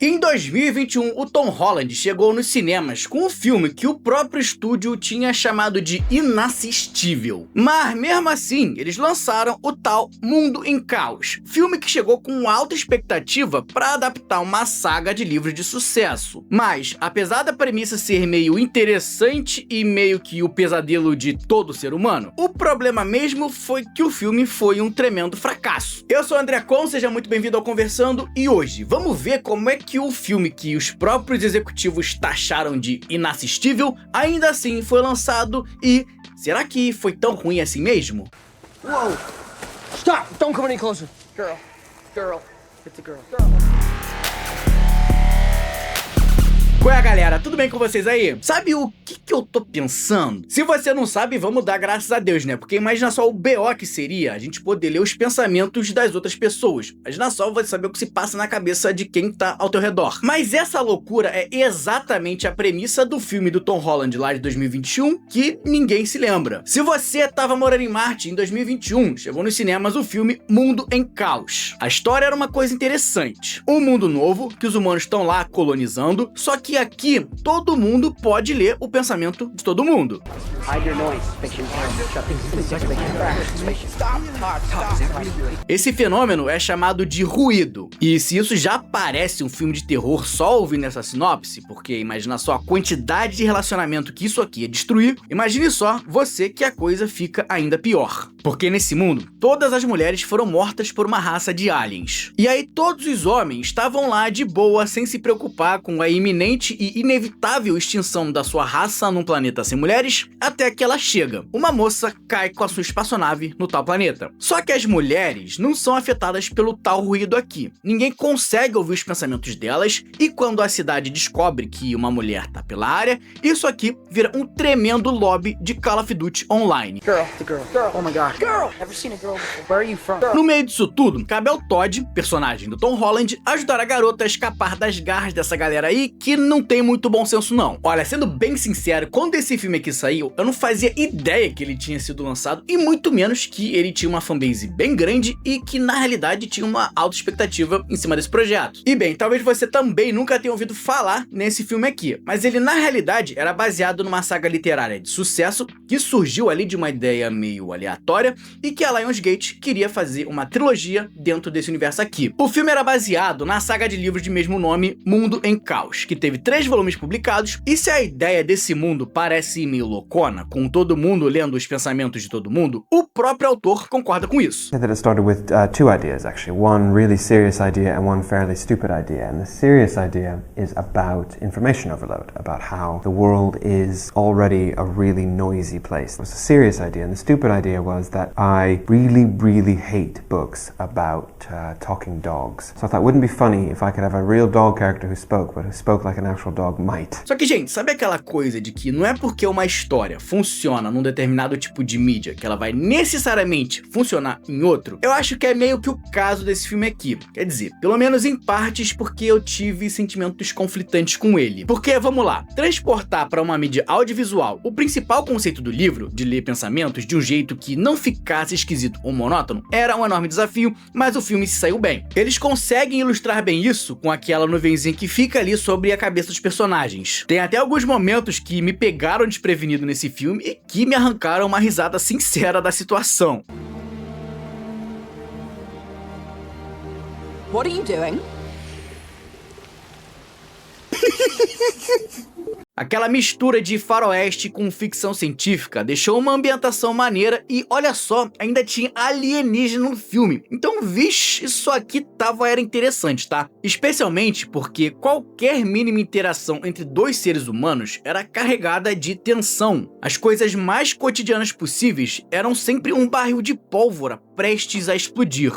Em 2021, o Tom Holland chegou nos cinemas com um filme que o próprio estúdio tinha chamado de inassistível. Mas mesmo assim, eles lançaram o tal Mundo em Caos, filme que chegou com alta expectativa para adaptar uma saga de livros de sucesso. Mas, apesar da premissa ser meio interessante e meio que o pesadelo de todo ser humano, o problema mesmo foi que o filme foi um tremendo fracasso. Eu sou o André Con, seja muito bem-vindo ao Conversando, e hoje vamos ver como é que o filme que os próprios executivos taxaram de inassistível ainda assim foi lançado e será que foi tão ruim assim mesmo? Whoa! Stop! Don't come any closer. Girl, it's a girl. Qual é, galera? Tudo bem com vocês aí? Sabe o que eu tô pensando? Se você não sabe, vamos dar graças a Deus, né? Porque imagina só o BO que seria a gente poder ler os pensamentos das outras pessoas. Imagina só você saber o que se passa na cabeça de quem tá ao teu redor. Mas essa loucura é exatamente a premissa do filme do Tom Holland lá de 2021, que ninguém se lembra. Se você tava morando em Marte em 2021, chegou nos cinemas o filme Mundo em Caos. A história era uma coisa interessante. Um mundo novo, que os humanos estão lá colonizando, só que aqui todo mundo pode ler o pensamento de todo mundo. Esse fenômeno é chamado de ruído. E se isso já parece um filme de terror só ouvindo essa sinopse, porque imagina só a quantidade de relacionamento que isso aqui ia destruir, imagine só você que a coisa fica ainda pior. Porque nesse mundo, todas as mulheres foram mortas por uma raça de aliens. E aí todos os homens estavam lá de boa, sem se preocupar com a iminente e inevitável extinção da sua raça num planeta sem mulheres, até que ela chega. Uma moça cai com a sua espaçonave no tal planeta. Só que as mulheres não são afetadas pelo tal ruído aqui. Ninguém consegue ouvir os pensamentos delas, e quando a cidade descobre que uma mulher tá pela área, isso aqui vira um tremendo lobby de Call of Duty online. Girl, oh my god. Girl, never seen a girl before. Where are you from? No meio disso tudo, cabe ao Todd, personagem do Tom Holland, ajudar a garota a escapar das garras dessa galera aí que não tem muito bom senso não. Olha, sendo bem sincero, quando esse filme aqui saiu, eu não fazia ideia que ele tinha sido lançado e muito menos que ele tinha uma fanbase bem grande e que na realidade tinha uma alta expectativa em cima desse projeto. E bem, talvez você também nunca tenha ouvido falar nesse filme aqui, mas ele na realidade era baseado numa saga literária de sucesso que surgiu ali de uma ideia meio aleatória e que a Lionsgate queria fazer uma trilogia dentro desse universo aqui. O filme era baseado na saga de livros de mesmo nome, Mundo em Caos, que teve 3 volumes publicados, e se a ideia desse mundo parece meio loucona, com todo mundo lendo os pensamentos de todo mundo, o próprio autor concorda com isso. That it started with two ideas actually, one really serious idea and one fairly stupid idea. And the serious idea is about information overload, about how the world is already a really noisy place. It was a serious idea, and the stupid idea was that I really hate books about talking dogs. So I thought, wouldn't it be funny if I could have a real dog character who spoke, but who spoke like an actual dog might. Só que, gente, sabe aquela coisa de que não é porque uma história funciona num determinado tipo de mídia que ela vai necessariamente funcionar em outro? Eu acho que é meio que o caso desse filme aqui. Quer dizer, pelo menos em partes, porque eu tive sentimentos conflitantes com ele. Porque, vamos lá, transportar para uma mídia audiovisual o principal conceito do livro, de ler pensamentos de um jeito que não ficasse esquisito ou monótono, era um enorme desafio, mas o filme se saiu bem. Eles conseguem ilustrar bem isso com aquela nuvenzinha que fica ali sobre a cabeça dos personagens. Tem até alguns momentos que me pegaram desprevenido nesse filme e que me arrancaram uma risada sincera da situação. What are you doing? Aquela mistura de faroeste com ficção científica deixou uma ambientação maneira e, olha só, ainda tinha alienígena no filme. Então, vixe, isso aqui era interessante, tá? Especialmente porque qualquer mínima interação entre dois seres humanos era carregada de tensão. As coisas mais cotidianas possíveis eram sempre um barril de pólvora prestes a explodir.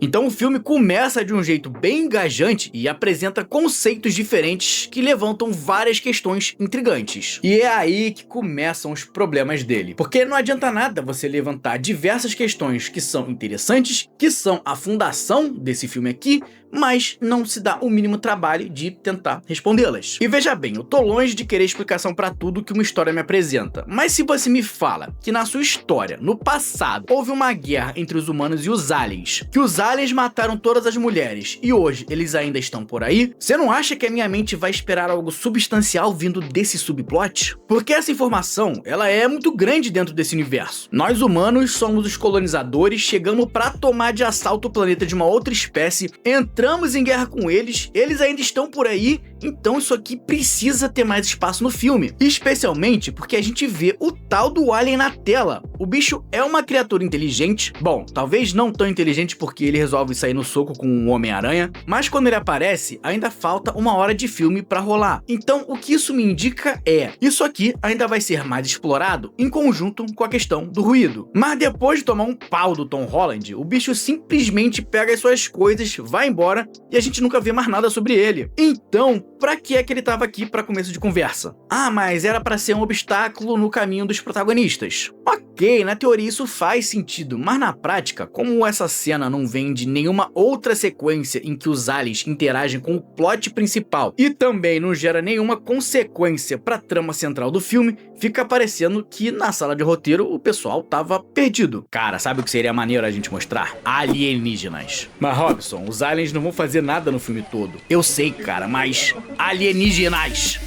Então o filme começa de um jeito bem engajante e apresenta conceitos diferentes que levantam várias questões intrigantes. E é aí que começam os problemas dele. Porque não adianta nada você levantar diversas questões que são interessantes, que são a fundação desse filme aqui, mas não se dá o mínimo trabalho de tentar respondê-las. E veja bem, eu tô longe de querer explicação pra tudo que uma história me apresenta, mas se você me fala que na sua história, no passado, houve uma guerra entre os humanos e os aliens, que os aliens mataram todas as mulheres e hoje eles ainda estão por aí, você não acha que a minha mente vai esperar algo substancial vindo desse subplot? Porque essa informação, ela é muito grande dentro desse universo. Nós humanos somos os colonizadores, chegamos pra tomar de assalto o planeta de uma outra espécie, entramos em guerra com eles, eles ainda estão por aí, então isso aqui precisa ter mais espaço no filme. Especialmente porque a gente vê o tal do alien na tela. O bicho é uma criatura inteligente, bom, talvez não tão inteligente porque ele resolve sair no soco com o Homem-Aranha, mas quando ele aparece, ainda falta 1 hora de filme pra rolar. Então o que isso me indica é, isso aqui ainda vai ser mais explorado em conjunto com a questão do ruído. Mas depois de tomar um pau do Tom Holland, o bicho simplesmente pega as suas coisas, vai embora e a gente nunca vê mais nada sobre ele. Então, pra que é que ele tava aqui pra começo de conversa? Ah, mas era pra ser um obstáculo no caminho dos protagonistas. Ok, na teoria isso faz sentido, mas na prática, como essa cena não vem de nenhuma outra sequência em que os aliens interagem com o plot principal e também não gera nenhuma consequência pra trama central do filme, fica parecendo que na sala de roteiro o pessoal tava perdido. Cara, sabe o que seria maneiro a gente mostrar? Alienígenas. Mas Robson, os aliens não vão fazer nada no filme todo. Eu sei, cara, mas alienígenas.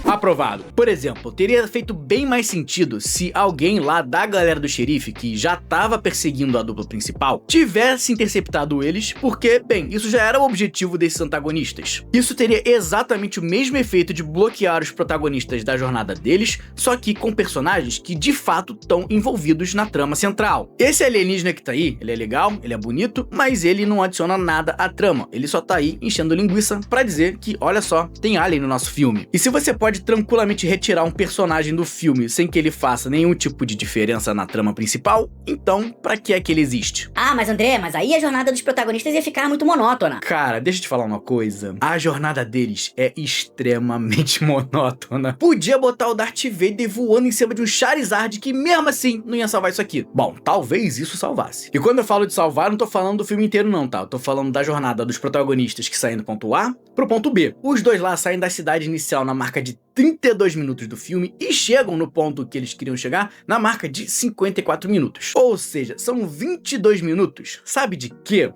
Aprovado. Por exemplo, teria feito bem mais sentido se alguém lá da galera do xerife, que já tava perseguindo a dupla principal, tivesse interceptado eles, porque, bem, isso já era o objetivo desses antagonistas. Isso teria exatamente o mesmo efeito de bloquear os protagonistas da jornada deles, só que com personagens que de fato estão envolvidos na trama central. Esse alienígena que tá aí, ele é legal, ele é bonito, mas ele não adiciona nada à trama, ele só tá aí enchendo linguiça pra dizer que, olha só, tem alien no nosso filme. E se você pode tranquilamente retirar um personagem do filme sem que ele faça nenhum tipo de diferença na trama principal, então pra que é que ele existe? Ah, mas André, mas aí a jornada dos protagonistas ia ficar muito monótona. Cara, deixa eu te falar uma coisa, a jornada deles é extremamente monótona. Podia botar o Darth Vader voando em cima de um Charizard que mesmo assim não ia salvar isso aqui. Bom, talvez isso salvasse. E quando eu falo de salvar, eu não tô falando do filme inteiro não, tá? Eu tô falando da jornada dos protagonistas que saem do ponto A pro ponto B. Os dois lá saem da cidade inicial na marca de 32 minutos do filme e chegam no ponto que eles queriam chegar na marca de 54 minutos. Ou seja, são 22 minutos. Sabe de quê?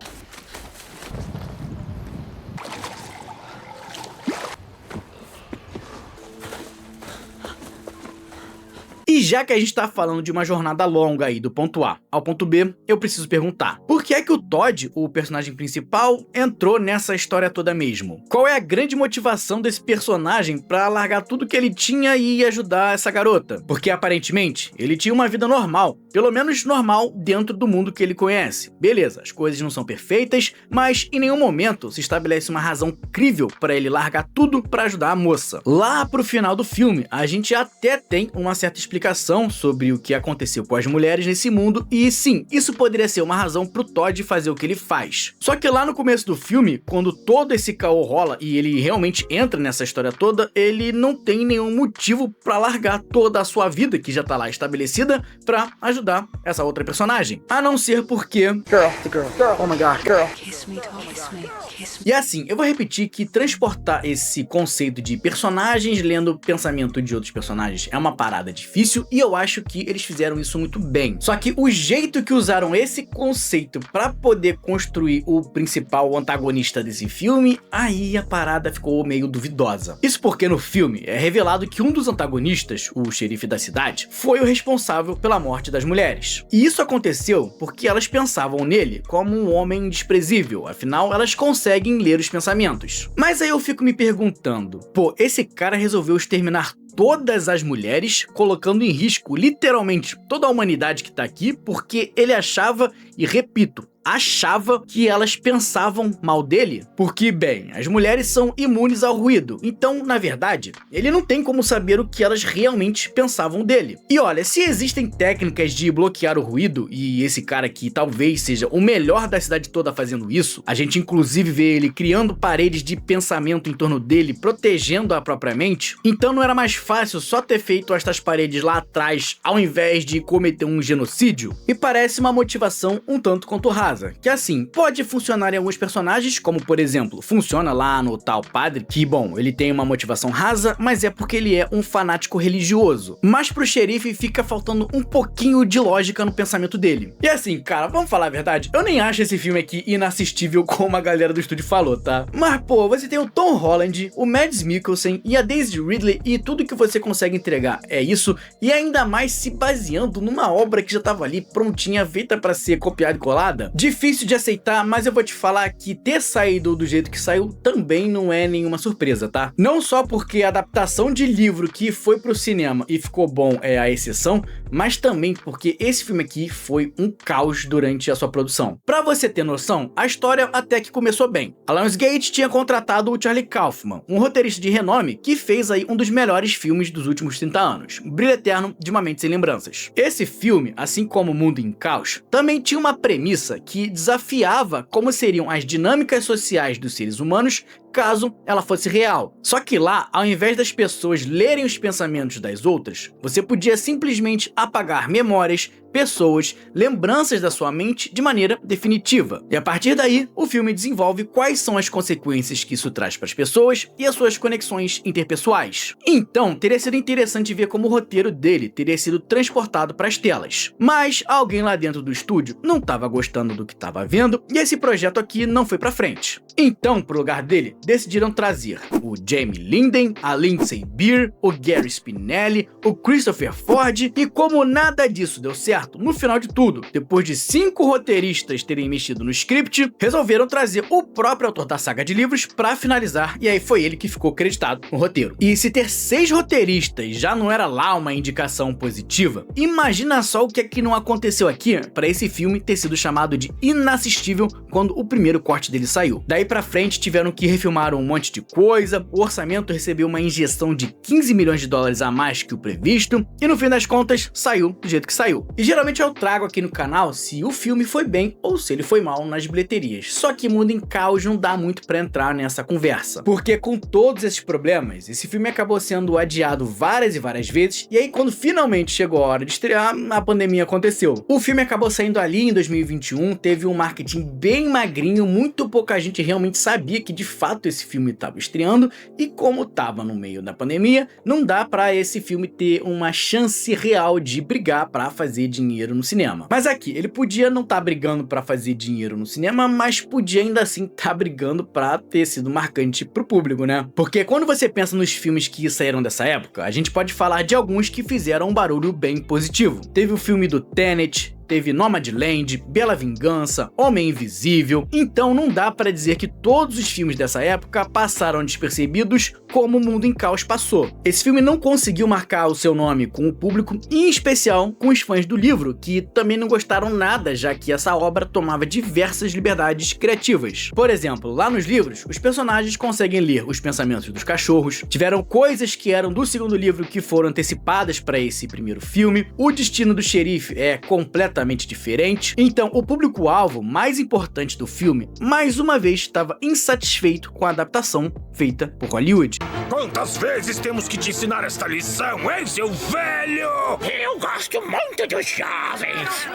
E já que a gente tá falando de uma jornada longa aí do ponto A ao ponto B, eu preciso perguntar, por que é que o Todd, o personagem principal, entrou nessa história toda mesmo? Qual é a grande motivação desse personagem pra largar tudo que ele tinha e ir ajudar essa garota? Porque aparentemente ele tinha uma vida normal, pelo menos normal dentro do mundo que ele conhece. Beleza, as coisas não são perfeitas, mas em nenhum momento se estabelece uma razão crível pra ele largar tudo pra ajudar a moça. Lá pro final do filme, a gente até tem uma certa explicação sobre o que aconteceu com as mulheres nesse mundo e sim, isso poderia ser uma razão pro Todd fazer o que ele faz. Só que lá no começo do filme, quando todo esse caô rola e ele realmente entra nessa história toda, ele não tem nenhum motivo pra largar toda a sua vida que já tá lá estabelecida pra ajudar essa outra personagem. A não ser porque... Girl, oh my God, girl. Kiss me, kiss me, kiss me. E assim, eu vou repetir que transportar esse conceito de personagens lendo o pensamento de outros personagens é uma parada difícil e eu acho que eles fizeram isso muito bem. Só que o jeito que usaram esse conceito pra poder construir o principal antagonista desse filme, aí a parada ficou meio duvidosa. Isso porque no filme é revelado que um dos antagonistas, o xerife da cidade, foi o responsável pela morte das mulheres. E isso aconteceu porque elas pensavam nele como um homem desprezível, afinal elas conseguem ler os pensamentos. Mas aí eu fico me perguntando, pô, esse cara resolveu exterminar todas as mulheres, colocando em risco literalmente toda a humanidade que tá aqui, porque ele achava, e repito, achava que elas pensavam mal dele? Porque, bem, as mulheres são imunes ao ruído, então, na verdade, ele não tem como saber o que elas realmente pensavam dele. E olha, se existem técnicas de bloquear o ruído, e esse cara aqui talvez seja o melhor da cidade toda fazendo isso, a gente inclusive vê ele criando paredes de pensamento em torno dele, protegendo-a própria mente, então não era mais fácil só ter feito estas paredes lá atrás, ao invés de cometer um genocídio? Me parece uma motivação um tanto quanto rasa, que assim, pode funcionar em alguns personagens, como por exemplo, funciona lá no tal padre, que bom, ele tem uma motivação rasa, mas é porque ele é um fanático religioso. Mas pro xerife fica faltando um pouquinho de lógica no pensamento dele. E assim, cara, vamos falar a verdade, eu nem acho esse filme aqui inassistível como a galera do estúdio falou, tá? Mas pô, você tem o Tom Holland, o Mads Mikkelsen e a Daisy Ridley e tudo que você consegue entregar é isso, e ainda mais se baseando numa obra que já tava ali prontinha, feita pra ser copiada e colada. Difícil de aceitar, mas eu vou te falar que ter saído do jeito que saiu também não é nenhuma surpresa, tá? Não só porque a adaptação de livro que foi pro cinema e ficou bom é a exceção, mas também porque esse filme aqui foi um caos durante a sua produção. Pra você ter noção, a história até que começou bem. A Lionsgate tinha contratado o Charlie Kaufman, um roteirista de renome que fez aí um dos melhores filmes dos últimos 30 anos, Brilho Eterno de Uma Mente Sem Lembranças. Esse filme, assim como Mundo em Caos, também tinha uma premissa que desafiava como seriam as dinâmicas sociais dos seres humanos caso ela fosse real. Só que lá, ao invés das pessoas lerem os pensamentos das outras, você podia simplesmente apagar memórias, pessoas, lembranças da sua mente de maneira definitiva. E a partir daí, o filme desenvolve quais são as consequências que isso traz para as pessoas e as suas conexões interpessoais. Então, teria sido interessante ver como o roteiro dele teria sido transportado para as telas. Mas alguém lá dentro do estúdio não estava gostando do que estava vendo e esse projeto aqui não foi para frente. Então, pro lugar dele, decidiram trazer o Jamie Linden, a Lindsay Beer, o Gary Spinelli, o Christopher Ford, e como nada disso deu certo, no final de tudo, depois de 5 roteiristas terem mexido no script, resolveram trazer o próprio autor da saga de livros para finalizar, e aí foi ele que ficou creditado no roteiro. E se ter 6 roteiristas já não era lá uma indicação positiva, imagina só o que é que não aconteceu aqui para esse filme ter sido chamado de inassistível quando o primeiro corte dele saiu. Daí pra frente tiveram que refilmar um monte de coisa, o orçamento recebeu uma injeção de 15 milhões de dólares a mais que o previsto, e no fim das contas saiu do jeito que saiu. E geralmente eu trago aqui no canal se o filme foi bem ou se ele foi mal nas bilheterias, só que Mundo em Caos não dá muito pra entrar nessa conversa, porque com todos esses problemas, esse filme acabou sendo adiado várias e várias vezes, e aí quando finalmente chegou a hora de estrear, a pandemia aconteceu. O filme acabou saindo ali em 2021, teve um marketing bem magrinho, muito pouca gente realmente sabia que de fato esse filme estava estreando, e como estava no meio da pandemia, não dá pra esse filme ter uma chance real de brigar pra fazer dinheiro no cinema. Mas aqui, ele podia não estar brigando pra fazer dinheiro no cinema, mas podia ainda assim estar brigando pra ter sido marcante pro público, né? Porque quando você pensa nos filmes que saíram dessa época, a gente pode falar de alguns que fizeram um barulho bem positivo. Teve o filme do Tenet, teve Nomadland, Bela Vingança, Homem Invisível, então não dá pra dizer que todos os filmes dessa época passaram despercebidos como o Mundo em Caos passou. Esse filme não conseguiu marcar o seu nome com o público, e em especial com os fãs do livro, que também não gostaram nada, já que essa obra tomava diversas liberdades criativas. Por exemplo, lá nos livros, os personagens conseguem ler os pensamentos dos cachorros, tiveram coisas que eram do segundo livro que foram antecipadas para esse primeiro filme, o destino do xerife é completamente diferente, então o público-alvo mais importante do filme, mais uma vez, estava insatisfeito com a adaptação feita por Hollywood. Quantas vezes temos que te ensinar esta lição, hein, seu velho? Eu gosto muito dos jovens.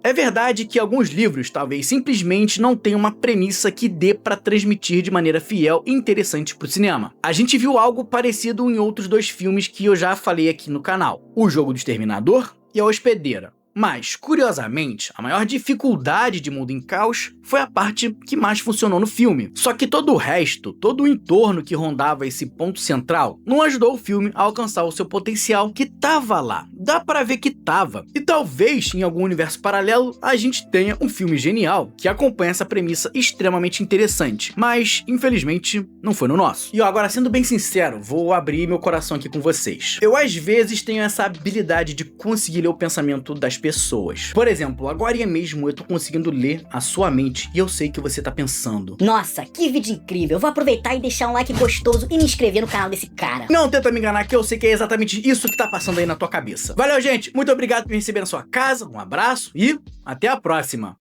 É verdade que alguns livros talvez simplesmente não tenham uma premissa que dê pra transmitir de maneira fiel e interessante pro cinema. A gente viu algo parecido em outros 2 filmes que eu já falei aqui no canal, O Jogo do Exterminador e A Hospedeira. Mas, curiosamente, a maior dificuldade de Mundo em Caos foi a parte que mais funcionou no filme. Só que todo o resto, todo o entorno que rondava esse ponto central, não ajudou o filme a alcançar o seu potencial que tava lá. Dá pra ver que tava. E talvez, em algum universo paralelo, a gente tenha um filme genial que acompanha essa premissa extremamente interessante. Mas, infelizmente, não foi no nosso. E agora, sendo bem sincero, vou abrir meu coração aqui com vocês. Eu, às vezes, tenho essa habilidade de conseguir ler o pensamento das pessoas. Por exemplo, agora mesmo eu tô conseguindo ler a sua mente e eu sei que você tá pensando: nossa, que vídeo incrível, eu vou aproveitar e deixar um like gostoso e me inscrever no canal desse cara. Não tenta me enganar, que eu sei que é exatamente isso que tá passando aí na tua cabeça. Valeu, gente, muito obrigado por me receber na sua casa, um abraço e até a próxima.